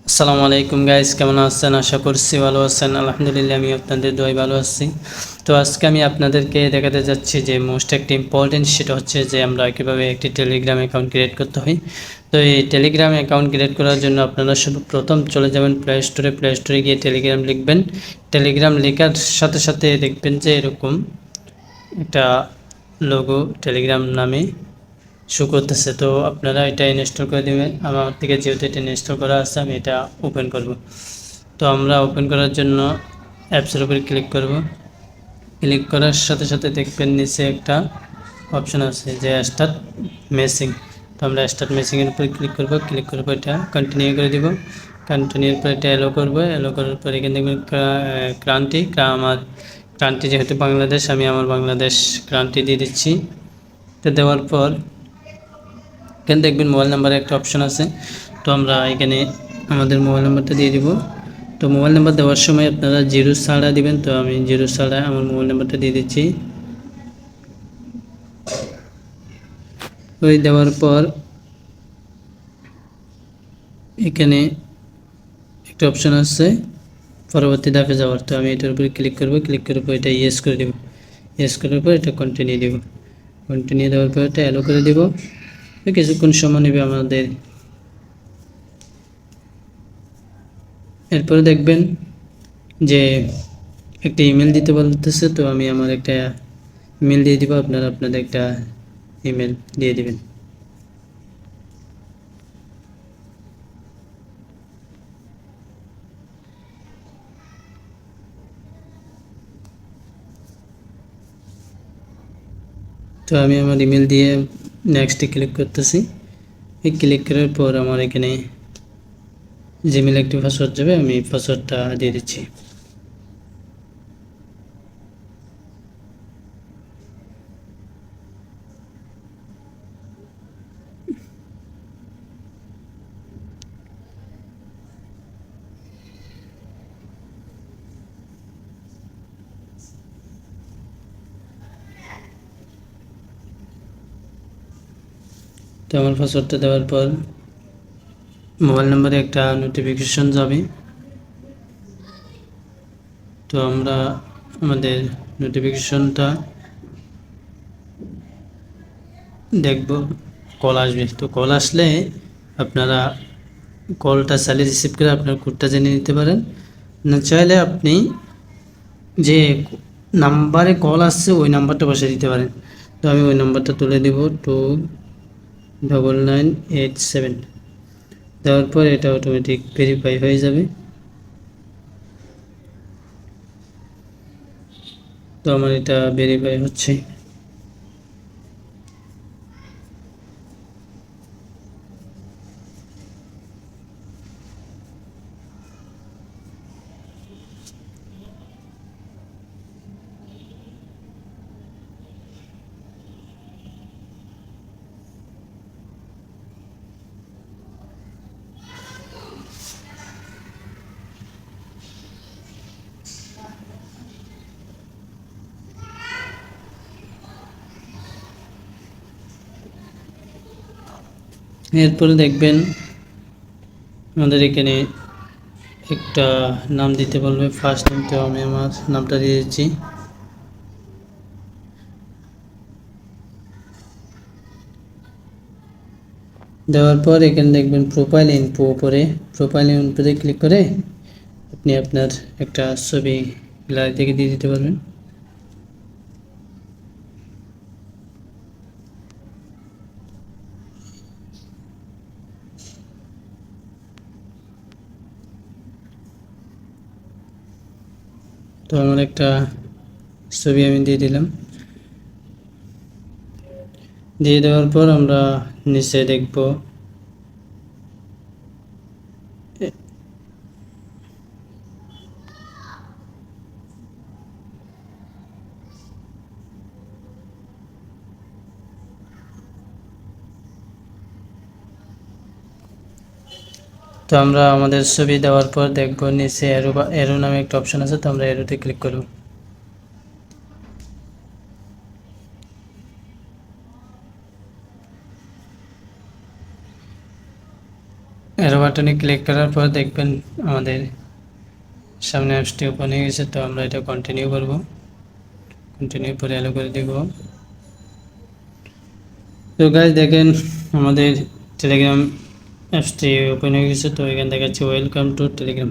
আসসালামু আলাইকুম গাইস, কেমন আছেন? আশা করছি ভালো আছেন। আলহামদুলিল্লাহ, আমি আপনাদের দোয়ায় ভালো আছি। তো আজকে আমি আপনাদেরকে দেখাতে যাচ্ছি যে মোস্ট একটা ইম্পর্টেন্ট, সেটা হচ্ছে যে আমরা কীভাবে একটি টেলিগ্রাম অ্যাকাউন্ট ক্রিয়েট করতে হয়। তো এই টেলিগ্রাম অ্যাকাউন্ট ক্রিয়েট করার জন্য আপনারা শুধু প্রথম চলে যাবেন প্লে স্টোরে গিয়ে টেলিগ্রাম লিখবেন। টেলিগ্রাম লেখার সাথে সাথে দেখবেন যে এরকম একটা লোগো টেলিগ্রাম নামে শো করতেছে। তো আপনারা এটা ইনস্টল করে দেবেন। আমার থেকে যেহেতু এটা ইনস্টল করা আছে, আমি এটা ওপেন করব। তো আমরা ওপেন করার জন্য অ্যাপসের উপরে ক্লিক করব। ক্লিক করার সাথে সাথে দেখবেন নিচে একটা অপশন আছে যে স্টার্ট মেসিং। তো আমরা স্টার্ট মেসিংয়ের উপরে ক্লিক করব। ক্লিক করার পর এটা কন্টিনিউ করে দিব। কন্টিনিউর পর এটা এলো করব। এলো করার পর এখানে দেখবেন আমার ক্রান্তি যেহেতু বাংলাদেশ, আমি আমার বাংলাদেশ ক্রান্তি দিয়ে দিচ্ছি। তো দেওয়ার পর এখানে দেখবেন মোবাইল নাম্বারে একটা অপশন আছে। তো আমরা এখানে আমাদের মোবাইল নাম্বারটা দিয়ে দিব। তো মোবাইল নাম্বার দেওয়ার সময় আপনারা জিরো ছাড়া দিবেন। তো আমি জিরো ছাড়া আমার মোবাইল নাম্বারটা দিয়ে দিচ্ছি। ওই দেওয়ার পর এখানে একটা অপশন আছে পরবর্তী ধাপে যাওয়ার। তো আমি এটার উপরে ক্লিক করব। ক্লিক করার পর এটা ইয়েস করে দেব। ইয়েস করার পর এটা কন্টিনিউ দেব। কন্টিনিউ দেওয়ার পর এটা অ্যালো করে দেব। কিছুক্ষণ সময় নেবে আমাদের। এরপরে দেখবেন যে একটা ইমেল দিতে বলতেছে। তো আমি আমার একটা ইমেল দিয়ে দিব। আপনারা আপনাদের একটা ইমেল দিয়ে দিবেন। তো আমি আমার ইমেল দিয়ে নেক্সটে ক্লিক করতেছি। এই ক্লিক করার পর আমার এখানে জিমেল একটি পাসওয়ার্ড যাবে, আমি পাসওয়ার্ডটা দিয়ে দিচ্ছি। তো আমার পাসওয়ার্ডটা দেওয়ার পর মোবাইল নাম্বারে একটা নোটিফিকেশন যাবে। তো আমরা আমাদের নোটিফিকেশনটা দেখব, কল আসবে। তো কল আসলে আপনারা কলটা চালিয়ে রিসিভ করে আপনার কোডটা জেনে নিতে পারেন। না চাইলে আপনি যে নাম্বারে কল আসছে ওই নাম্বারটা বসিয়ে দিতে পারেন। তো আমি ওই নাম্বারটা তুলে দিব 299887। দেওয়ার পর এটা অটোমেটিক ভেরিফাই হয়ে যাবে। তো আমার এটা ভেরিফাই হচ্ছে। এরপরে দেখবেন আমাদের এখানে একটা নাম দিতে বলবে, ফার্স্ট নেম। তো আমি আমার নামটা দিয়ে দিচ্ছি। দেওয়ার পর এখানে দেখবেন প্রোফাইল ইনফো উপরে, প্রোফাইল ইনফোতে ক্লিক করে আপনি আপনার একটা ছবি গ্যালারি থেকে দিয়ে দিতে পারবেন। তো আমার একটা ছবি আমি দিয়ে দিলাম। দিয়ে দেওয়ার পর আমরা নিচে দেখব তো আমরা আমাদের ছবি দেওয়ার পর দেখব নিচে এরো নামে একটা অপশন আছে। তো আমরা এরোতে ক্লিক করব। এরো বাটনে ক্লিক করার পর দেখবেন আমাদের সামনে অ্যাপসটি ওপেন হয়ে গেছে। তো আমরা এটা কন্টিনিউ করব, কন্টিনিউ করে অ্যালো করে দেব। তো গাইজ দেখেন আমাদের টেলিগ্রাম অ্যাপসটি ওপেন হয়ে গেছে। তো এখানে দেখাচ্ছে ওয়েলকাম টু টেলিগ্রাম।